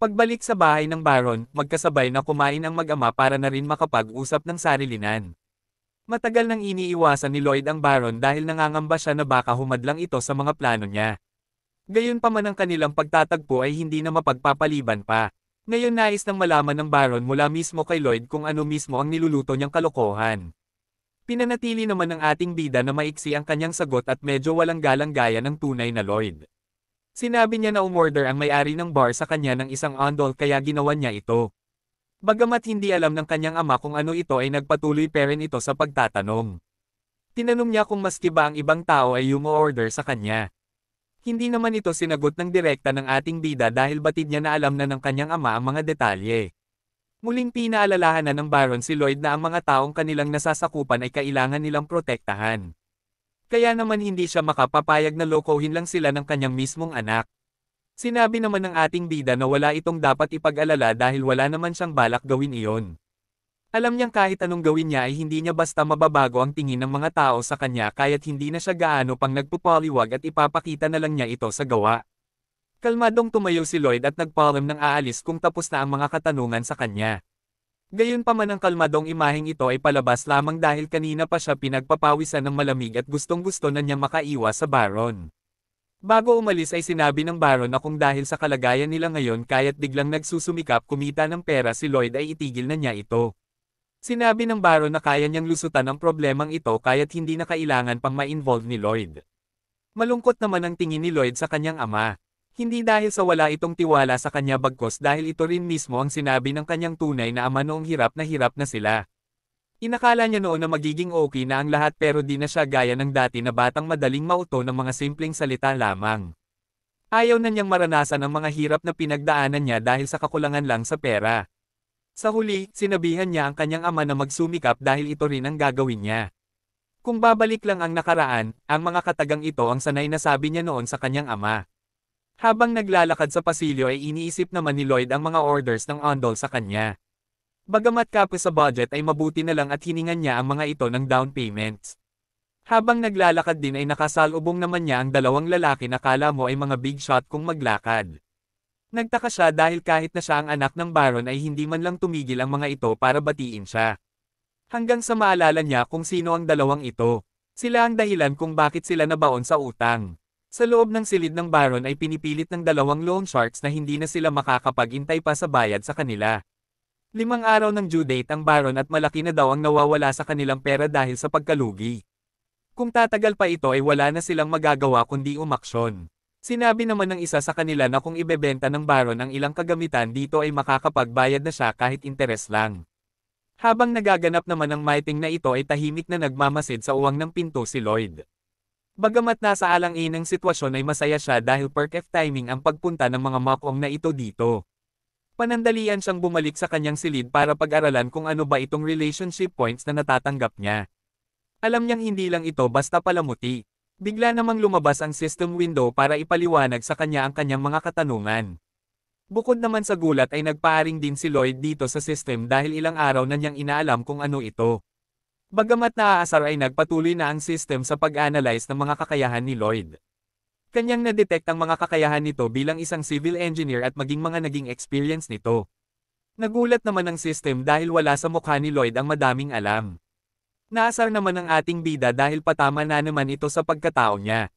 Pagbalik sa bahay ng Baron, magkasabay na kumain ang mag-ama para na rin makapag-usap ng sarilinan. Matagal nang iniiwasan ni Lloyd ang Baron dahil nangangamba siya na baka humadlang ito sa mga plano niya. Gayunpaman ang kanilang pagtatagpo ay hindi na mapagpapaliban pa. Ngayon nais nang malaman ng Baron mula mismo kay Lloyd kung ano mismo ang niluluto niyang kalokohan. Pinanatili naman ng ating bida na maiksi ang kanyang sagot at medyo walang galang gaya ng tunay na Lloyd. Sinabi niya na umorder ang may-ari ng bar sa kanya ng isang ondol kaya ginawa niya ito. Bagamat hindi alam ng kanyang ama kung ano ito ay nagpatuloy pa rin ito sa pagtatanong. Tinanong niya kung maski ba ang ibang tao ay umo-order sa kanya. Hindi naman ito sinagot ng direkta ng ating bida dahil batid niya na alam na ng kanyang ama ang mga detalye. Muling pinaalalahanan ng Baron si Lloyd na ang mga taong kanilang nasasakupan ay kailangan nilang protektahan. Kaya naman hindi siya makapapayag na lokohin lang sila ng kanyang mismong anak. Sinabi naman ng ating bida na wala itong dapat ipag-alala dahil wala naman siyang balak gawin iyon. Alam niyang kahit anong gawin niya ay hindi niya basta mababago ang tingin ng mga tao sa kanya kaya't hindi na siya gaano pang nagpupaliwag at ipapakita na lang niya ito sa gawa. Kalmadong tumayo si Lloyd at nagpaalam ng aalis kung tapos na ang mga katanungan sa kanya. Gayunpaman ang kalmadong imaheng ito ay palabas lamang dahil kanina pa siya pinagpapawisan ng malamig at gustong-gusto na niya makaiwas sa Baron. Bago umalis ay sinabi ng Baron na kung dahil sa kalagayan nila ngayon kaya't biglang nagsusumikap kumita ng pera si Lloyd ay itigil na niya ito. Sinabi ng Baron na kaya niyang lusutan ang problemang ito kaya't hindi na kailangan pang ma-involve ni Lloyd. Malungkot naman ang tingin ni Lloyd sa kanyang ama. Hindi dahil sa wala itong tiwala sa kanya bagkus dahil ito rin mismo ang sinabi ng kanyang tunay na ama noong hirap na sila. Inakala niya noon na magiging okay na ang lahat pero di na siya gaya ng dati na batang madaling mauto ng mga simpleng salita lamang. Ayaw na niyang maranasan ang mga hirap na pinagdaanan niya dahil sa kakulangan lang sa pera. Sa huli, sinabihan niya ang kanyang ama na magsumikap dahil ito rin ang gagawin niya. Kung babalik lang ang nakaraan, ang mga katagang ito ang sanay na sabi niya noon sa kanyang ama. Habang naglalakad sa pasilyo ay iniisip naman ni Lloyd ang mga orders ng ondol sa kanya. Bagamat kapos sa budget ay mabuti na lang at hiningan niya ang mga ito ng down payments. Habang naglalakad din ay nakasalubong naman niya ang dalawang lalaki na kala mo ay mga big shot kung maglakad. Nagtaka siya dahil kahit na siya ang anak ng Baron ay hindi man lang tumigil ang mga ito para batiin siya. Hanggang sa maalala niya kung sino ang dalawang ito. Sila ang dahilan kung bakit sila nabaon sa utang. Sa loob ng silid ng Baron ay pinipilit ng dalawang loan sharks na hindi na sila makakapag-intay pa sa bayad sa kanila. 5 araw ng due date ang Baron at malaki na daw ang nawawala sa kanilang pera dahil sa pagkalugi. Kung tatagal pa ito ay wala na silang magagawa kundi umaksyon. Sinabi naman ng isa sa kanila na kung ibebenta ng Baron ang ilang kagamitan dito ay makakapagbayad na siya kahit interes lang. Habang nagaganap naman ang miting na ito ay tahimik na nagmamasid sa uwang ng pinto si Lloyd. Bagamat nasa alang-inang sitwasyon ay masaya siya dahil perfect timing ang pagpunta ng mga makong na ito dito. Panandalian siyang bumalik sa kanyang silid para pag-aralan kung ano ba itong relationship points na natatanggap niya. Alam niyang hindi lang ito basta palamuti. Bigla namang lumabas ang system window para ipaliwanag sa kanya ang kanyang mga katanungan. Bukod naman sa gulat ay nagpaaring din si Lloyd dito sa system dahil ilang araw na niyang inaalam kung ano ito. Bagamat naaasar ay nagpatuloy na ang system sa pag-analyze ng mga kakayahan ni Lloyd. Kanyang na-detect ang mga kakayahan nito bilang isang civil engineer at maging mga naging experience nito. Nagulat naman ang system dahil wala sa mukha ni Lloyd ang madaming alam. Naasar naman ang ating bida dahil patama na naman ito sa pagkatao niya.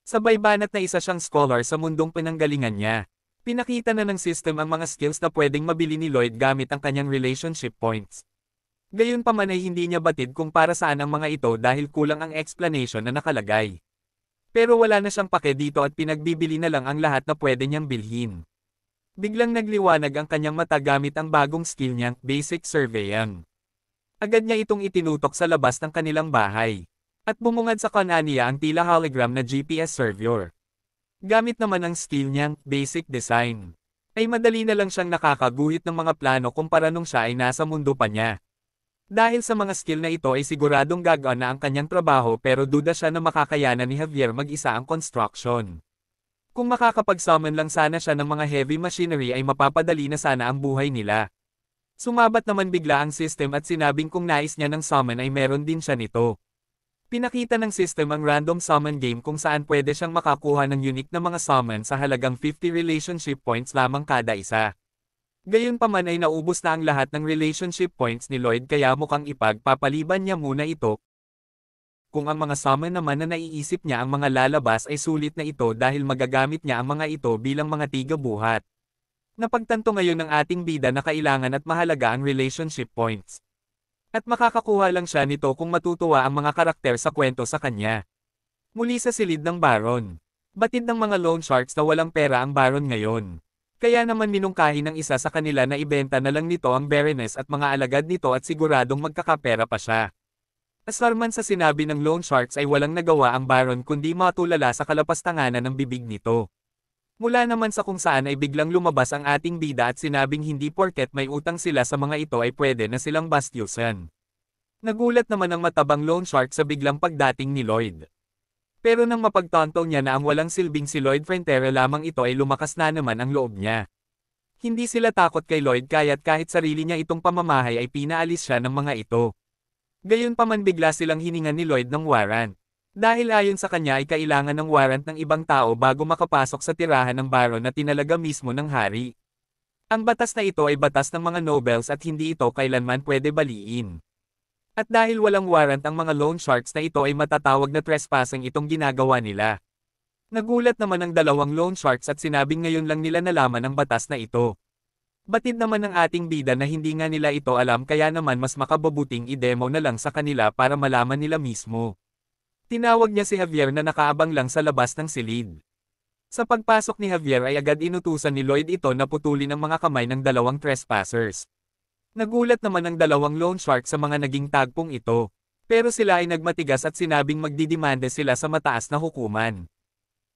Sabay banat na isa siyang scholar sa mundong pinanggalingan niya. Pinakita na ng system ang mga skills na pwedeng mabili ni Lloyd gamit ang kanyang relationship points. Gayunpaman ay hindi niya batid kung para saan ang mga ito dahil kulang ang explanation na nakalagay. Pero wala na siyang pake dito at pinagbibili na lang ang lahat na pwede niyang bilhin. Biglang nagliwanag ang kanyang mata gamit ang bagong skill niyang basic surveying. Agad niya itong itinutok sa labas ng kanilang bahay. At bumungad sa kanan niya ang tila hologram na GPS surveyor. Gamit naman ang skill niyang basic design. Ay madali na lang siyang nakakaguhit ng mga plano kumpara nung siya ay nasa mundo pa niya. Dahil sa mga skill na ito ay siguradong gagaan na ang kanyang trabaho pero duda siya na makakayanan ni Javier mag-isa ang construction. Kung makakapag-summon lang sana siya ng mga heavy machinery ay mapapadali na sana ang buhay nila. Sumabat naman bigla ang system at sinabing kung nais niya ng summon ay meron din siya nito. Pinakita ng system ang random summon game kung saan pwede siyang makakuha ng unique na mga summon sa halagang 50 relationship points lamang kada isa. Gayunpaman ay naubos na ang lahat ng relationship points ni Lloyd kaya mukhang ipagpapaliban niya muna ito. Kung ang mga summon naman na naiisip niya ang mga lalabas ay sulit na ito dahil magagamit niya ang mga ito bilang mga tiga-buhat. Napagtanto ngayon ng ating bida na kailangan at mahalaga ang relationship points. At makakakuha lang siya nito kung matutuwa ang mga karakter sa kwento sa kanya. Muli sa silid ng Baron. Batid ng mga loan sharks na walang pera ang Baron ngayon. Kaya naman minungkahi ng isa sa kanila na ibenta na lang nito ang Baroness at mga alagad nito at siguradong magkakapera pa siya. Asarman sa sinabi ng loan sharks ay walang nagawa ang Baron kundi matulala sa kalapastanganan ng bibig nito. Mula naman sa kung saan ay biglang lumabas ang ating bida at sinabing hindi porket may utang sila sa mga ito ay pwede na silang bastyusan. Nagulat naman ang matabang loan shark sa biglang pagdating ni Lloyd. Pero nang mapagtanto niya na ang walang silbing si Lloyd Frontera lamang ito ay lumakas na naman ang loob niya. Hindi sila takot kay Lloyd kaya't kahit sarili niya itong pamamahay ay pinaalis siya ng mga ito. Gayunpaman bigla silang hiningan ni Lloyd ng warrant. Dahil ayon sa kanya ay kailangan ng warrant ng ibang tao bago makapasok sa tirahan ng Baron na tinalaga mismo ng hari. Ang batas na ito ay batas ng mga nobles at hindi ito kailanman pwede baliin. At dahil walang warrant ang mga loan sharks na ito ay matatawag na trespassing itong ginagawa nila. Nagulat naman ang dalawang loan sharks at sinabing ngayon lang nila nalaman ang batas na ito. Batid naman ng ating bida na hindi nga nila ito alam kaya naman mas makababuting i-demo na lang sa kanila para malaman nila mismo. Tinawag niya si Javier na nakaabang lang sa labas ng silid. Sa pagpasok ni Javier ay agad inutusan ni Lloyd ito na putulin ang mga kamay ng dalawang trespassers. Nagulat naman ang dalawang loan shark sa mga naging tagpong ito. Pero sila ay nagmatigas at sinabing magdidimande sila sa mataas na hukuman.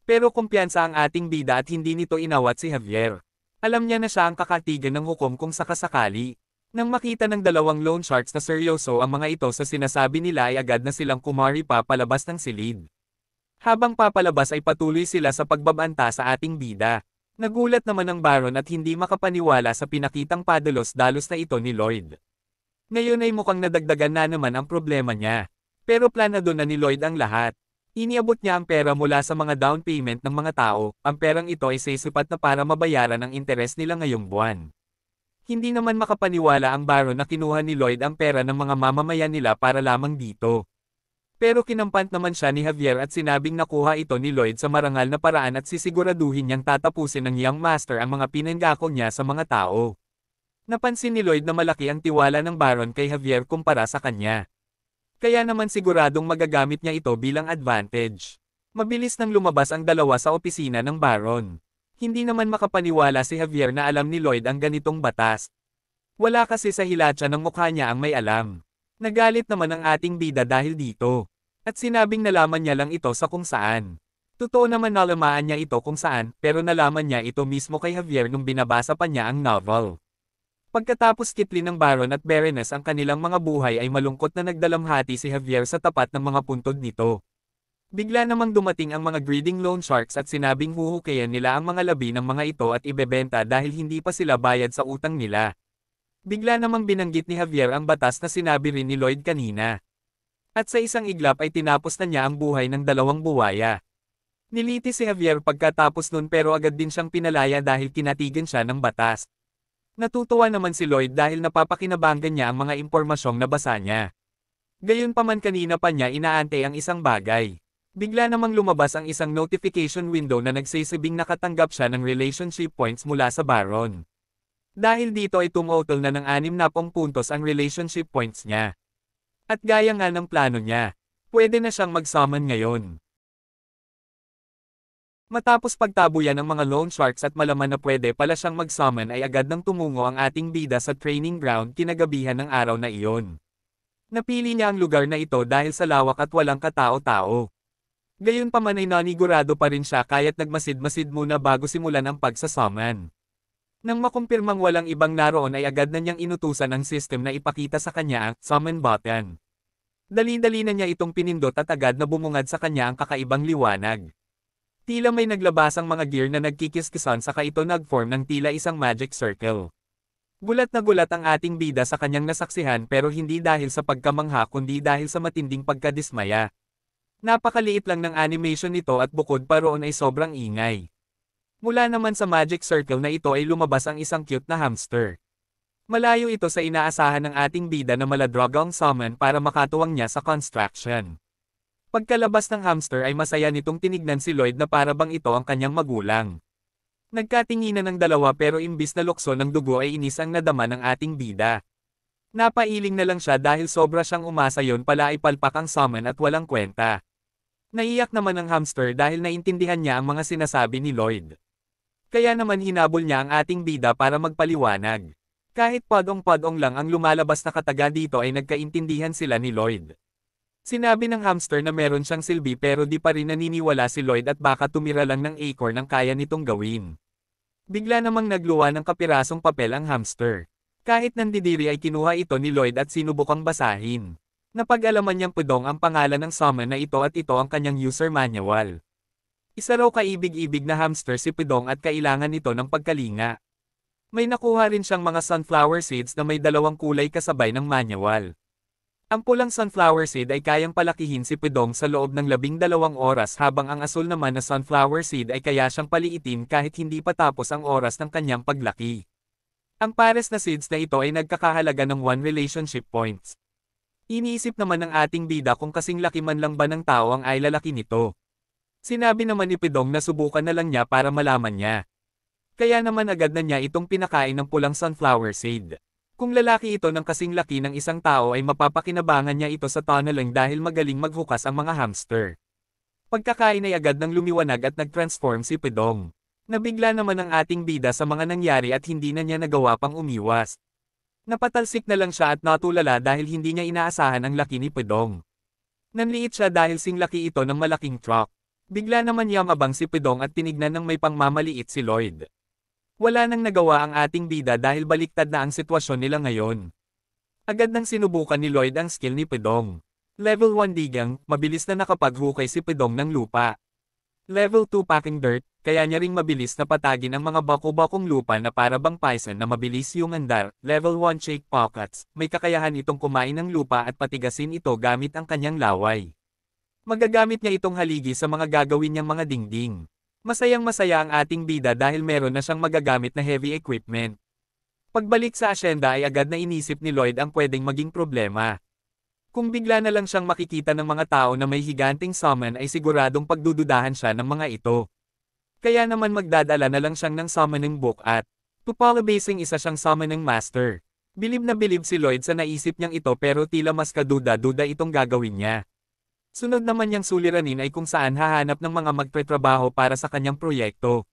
Pero kumpiyansa ang ating bida at hindi nito inawat si Javier. Alam niya na siya ang kakatigan ng hukom kung sakasakali. Nang makita ng dalawang loan sharks na seryoso ang mga ito sa sinasabi nila ay agad na silang kumari pa palabas ng silid. Habang papalabas ay patuloy sila sa pagbabanta sa ating bida. Nagulat naman ang Baron at hindi makapaniwala sa pinakitang padalos-dalos na ito ni Lloyd. Ngayon ay mukhang nadagdagan na naman ang problema niya. Pero planado na ni Lloyd ang lahat. Iniabot niya ang pera mula sa mga down payment ng mga tao, ang perang ito ay sisipat na para mabayaran ang interes nila ngayong buwan. Hindi naman makapaniwala ang Baron na kinuha ni Lloyd ang pera ng mga mamamayan nila para lamang dito. Pero kinampant naman siya ni Javier at sinabing nakuha ito ni Lloyd sa marangal na paraan at sisiguraduhin niyang tatapusin ng Young Master ang mga pinanggako niya sa mga tao. Napansin ni Lloyd na malaki ang tiwala ng Baron kay Javier kumpara sa kanya. Kaya naman siguradong magagamit niya ito bilang advantage. Mabilis nang lumabas ang dalawa sa opisina ng Baron. Hindi naman makapaniwala si Javier na alam ni Lloyd ang ganitong batas. Wala kasi sa hilatsa ng mukha niya ang may alam. Nagalit naman ang ating bida dahil dito. At sinabing nalaman niya lang ito sa kung saan. Totoo naman nalamaan niya ito kung saan, pero nalaman niya ito mismo kay Javier nung binabasa pa niya ang novel. Pagkatapos kitlin ng Baron at Baroness ang kanilang mga buhay ay malungkot na nagdalamhati si Javier sa tapat ng mga puntod nito. Bigla namang dumating ang mga greeding loan sharks at sinabing huhukayan nila ang mga labi ng mga ito at ibebenta dahil hindi pa sila bayad sa utang nila. Bigla namang binanggit ni Javier ang batas na sinabi rin ni Lloyd kanina. At sa isang iglap ay tinapos na niya ang buhay ng dalawang buwaya. Niliti si Javier pagkatapos nun pero agad din siyang pinalaya dahil kinatigan siya ng batas. Natutuwa naman si Lloyd dahil napapakinabangan niya ang mga impormasyong nabasa niya. Gayunpaman kanina pa niya inaante ang isang bagay. Bigla namang lumabas ang isang notification window na nagsasabing nakatanggap siya ng relationship points mula sa Baron. Dahil dito ay tumutol na ng 60 puntos ang relationship points niya. At gaya nga ng plano niya, pwede na siyang mag-summon ngayon. Matapos pagtabuyan ng mga loan sharks at malaman na pwede pala siyang mag-summon ay agad nang tumungo ang ating bida sa training ground kinagabihan ng araw na iyon. Napili niya ang lugar na ito dahil sa lawak at walang katao-tao. Gayunpaman ay nanigurado pa rin siya kaya't nagmasid-masid muna bago simulan ang pagsa-summon. Nang makumpirmang walang ibang naroon ay agad na niyang inutusan ang system na ipakita sa kanya ang summon button. Dali-dali na niya itong pinindot at agad na bumungad sa kanya ang kakaibang liwanag. Tila may naglabasang mga gear na nagkikiskisan saka ito nag-form ng tila isang magic circle. Gulat na gulat ang ating bida sa kanyang nasaksihan pero hindi dahil sa pagkamangha kundi dahil sa matinding pagkadismaya. Napakaliit lang ng animation nito at bukod pa roon ay sobrang ingay. Mula naman sa magic circle na ito ay lumabas ang isang cute na hamster. Malayo ito sa inaasahan ng ating bida na maladragang summon para makatuwang niya sa construction. Pagkalabas ng hamster ay masaya nitong tinignan si Lloyd na para bang ito ang kanyang magulang. Nagkatinginan ng dalawa pero imbis na lukso ng dugo ay inis ang nadama ng ating bida. Napailing na lang siya dahil sobra siyang umasa yon pala ay palpak ang summon at walang kwenta. Naiyak naman ang hamster dahil naintindihan niya ang mga sinasabi ni Lloyd. Kaya naman hinabol niya ang ating bida para magpaliwanag. Kahit padong-padong lang ang lumalabas na kataga dito ay nagkaintindihan sila ni Lloyd. Sinabi ng hamster na meron siyang silbi pero di pa rin naniniwala si Lloyd at baka tumira lang ng acorn ang kaya nitong gawin. Bigla namang nagluwa ng kapirasong papel ang hamster. Kahit nandidiri ay kinuha ito ni Lloyd at sinubukang basahin. Napag-alaman niyang Pudong ang pangalan ng summon na ito at ito ang kanyang user manual. Isa raw kaibig-ibig na hamster si Pudong at kailangan nito ng pagkalinga. May nakuha rin siyang mga sunflower seeds na may dalawang kulay kasabay ng manual. Ang pulang sunflower seed ay kayang palakihin si Pudong sa loob ng 12 oras habang ang asul naman na sunflower seed ay kaya siyang paliitin kahit hindi pa tapos ang oras ng kanyang paglaki. Ang pares na seeds na ito ay nagkakahalaga ng 1 relationship points. Iniisip naman ng ating bida kung kasing laki man lang ba ng tao ang ay lalaki nito. Sinabi naman ni Pudong na subukan na lang niya para malaman niya. Kaya naman agad na niya itong pinakain ng pulang sunflower seed. Kung lalaki ito ng kasing laki ng isang tao ay mapapakinabangan niya ito sa tunneling dahil magaling maghukas ang mga hamster. Pagkakain ay agad nang lumiwanag at nag-transform si Pudong. Nabigla naman ang ating bida sa mga nangyari at hindi na niya nagawa pang umiwas. Napatalsik na lang siya at natulala dahil hindi niya inaasahan ang laki ni Pudong. Nanliit siya dahil singlaki ito ng malaking truck. Bigla naman yamabang si Pudong at tinignan ng may pangmamaliit si Lloyd. Wala nang nagawa ang ating bida dahil baliktad na ang sitwasyon nila ngayon. Agad nang sinubukan ni Lloyd ang skill ni Pudong. Level 1 digang, mabilis na nakapaghukay si Pudong ng lupa. Level 2 packing dirt, kaya niya ring mabilis na patagin ang mga bako-bakong lupa na para bang Python na mabilis yung andar. Level 1 shake pockets, may kakayahan itong kumain ng lupa at patigasin ito gamit ang kanyang laway. Magagamit niya itong haligi sa mga gagawin niyang mga dingding. Masayang-masaya ang ating bida dahil meron na siyang magagamit na heavy equipment. Pagbalik sa asyenda ay agad na inisip ni Lloyd ang pwedeng maging problema. Kung bigla na lang siyang makikita ng mga tao na may higanting summon ay siguradong pagdududahan siya ng mga ito. Kaya naman magdadala na lang siyang ng summoning book at Tupala-basing isa siyang summoning master. Bilib na bilib si Lloyd sa naisip niyang ito pero tila mas kaduda-duda itong gagawin niya. Sunod naman niyang suliranin ay kung saan hahanap ng mga magtatrabaho para sa kanyang proyekto.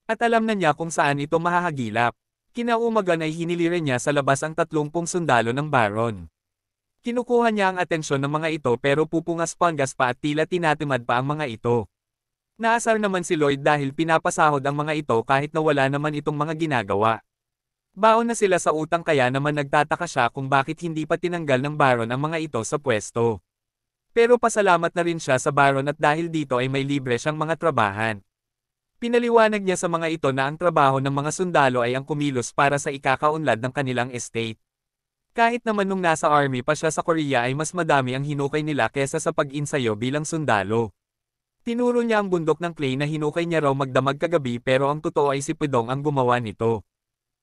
At alam na niya kung saan ito mahahagilap. Kinaumagan ay hiniliran niya sa labas ang 30 sundalo ng Baron. Kinukuha niya ang atensyon ng mga ito pero pupungas-pangas pa at tila tinatimad pa ang mga ito. Naasar naman si Lloyd dahil pinapasahod ang mga ito kahit na wala naman itong mga ginagawa. Baon na sila sa utang kaya naman nagtataka siya kung bakit hindi pa tinanggal ng Baron ang mga ito sa pwesto. Pero pasalamat na rin siya sa Baron at dahil dito ay may libre siyang mga trabahan. Pinaliwanag niya sa mga ito na ang trabaho ng mga sundalo ay ang kumilos para sa ikakaunlad ng kanilang estate. Kahit naman nung nasa army pa siya sa Korea ay mas madami ang hinukay nila kesa sa pag-insayo bilang sundalo. Tinuro niya ang bundok ng clay na hinukay niya raw magdamag kagabi pero ang totoo ay si Pudong ang gumawa nito.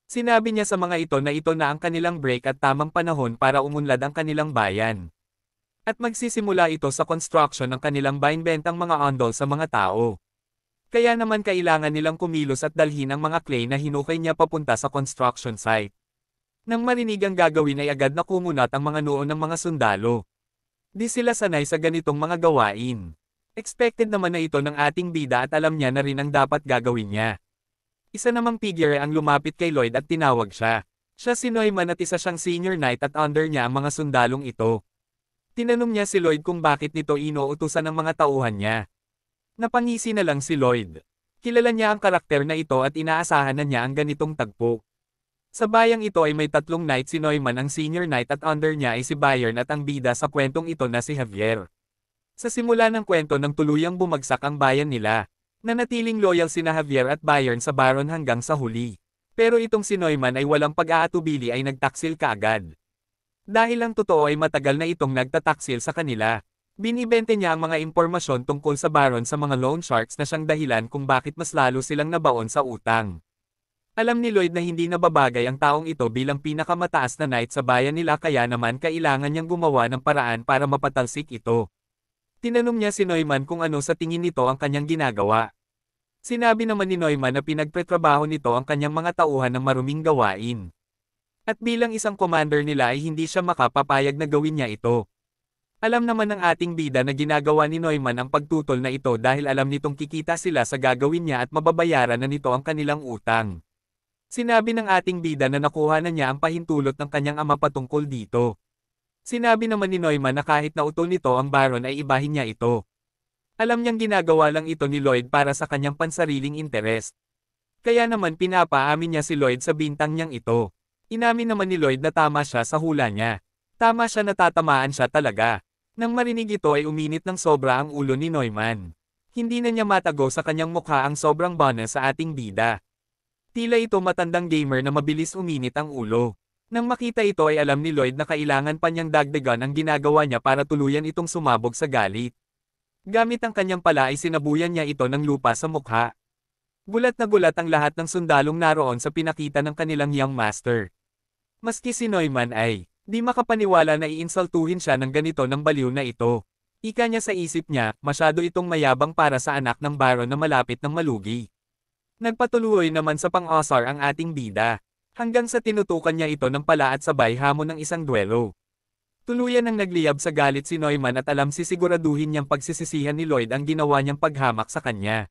Sinabi niya sa mga ito na ito na ang kanilang break at tamang panahon para umunlad ang kanilang bayan. At magsisimula ito sa construction ng kanilang bainbentang mga ondol sa mga tao. Kaya naman kailangan nilang kumilos at dalhin ang mga clay na hinukay niya papunta sa construction site. Nang marinig ang gagawin ay agad na kumunat ang mga noo ng mga sundalo. Di sila sanay sa ganitong mga gawain. Expected naman na ito ng ating bida at alam niya na rin ang dapat gagawin niya. Isa namang figure ang lumapit kay Lloyd at tinawag siya. Siya si Neumann at isa siyang senior knight at under niya ang mga sundalong ito. Tinanong niya si Lloyd kung bakit nito inuutusan ng mga tauhan niya. Napangisi na lang si Lloyd. Kilala niya ang karakter na ito at inaasahan na niya ang ganitong tagpo. Sa bayang ito ay may 3 knight si Neumann ang senior knight at under niya ay si Bayern at ang bida sa kwentong ito na si Javier. Sa simula ng kwento nang tuluyang bumagsak ang bayan nila, nanatiling loyal sina Javier at Bayern sa Baron hanggang sa huli. Pero itong si Neumann ay walang pag-aatubili ay nagtaksil kaagad. Dahil ang totoo ay matagal na itong nagtataksil sa kanila. Binibente niya ang mga impormasyon tungkol sa Baron sa mga loan sharks na siyang dahilan kung bakit mas lalo silang nabaon sa utang. Alam ni Lloyd na hindi nababagay ang taong ito bilang pinakamataas na knight sa bayan nila kaya naman kailangan niyang gumawa ng paraan para mapatalsik ito. Tinanong niya si Neumann kung ano sa tingin nito ang kanyang ginagawa. Sinabi naman ni Neumann na pinagpetrabaho nito ang kanyang mga tauhan ng maruming gawain. At bilang isang commander nila ay hindi siya makapapayag na gawin niya ito. Alam naman ng ating bida na ginagawa ni Neumann ang pagtutol na ito dahil alam nitong kikita sila sa gagawin niya at mababayaran na nito ang kanilang utang. Sinabi ng ating bida na nakuha na niya ang pahintulot ng kanyang ama patungkol dito. Sinabi naman ni Neumann na kahit na utol nito ang Baron ay ibahin niya ito. Alam niyang ginagawa lang ito ni Lloyd para sa kanyang pansariling interes. Kaya naman pinapaamin niya si Lloyd sa bintang niyang ito. Inamin naman ni Lloyd na tama siya sa hula niya. Tama siya na tatamaan siya talaga. Nang marinig ito ay uminit ng sobra ang ulo ni Neumann. Hindi na niya matago sa kanyang mukha ang sobrang bonus sa ating bida. Tila ito matandang gamer na mabilis uminit ang ulo. Nang makita ito ay alam ni Lloyd na kailangan pa niyang dagdagan ang ginagawa niya para tuluyan itong sumabog sa galit. Gamit ang kanyang pala ay sinabuyan niya ito ng lupa sa mukha. Gulat na gulat ang lahat ng sundalong naroon sa pinakita ng kanilang young master. Maski si Neumann ay di makapaniwala na iinsultuhin siya ng ganito ng baliw na ito. Ika niya sa isip niya, masyado itong mayabang para sa anak ng Baron na malapit ng malugi. Nagpatuloy naman sa pang-asar ang ating bida. Hanggang sa tinutukan niya ito ng pala at sabay hamon ng isang duelo. Tuluyan ang nagliyab sa galit si Neumann at alam sisiguraduhin niyang pagsisisihan ni Lloyd ang ginawa niyang paghamak sa kanya.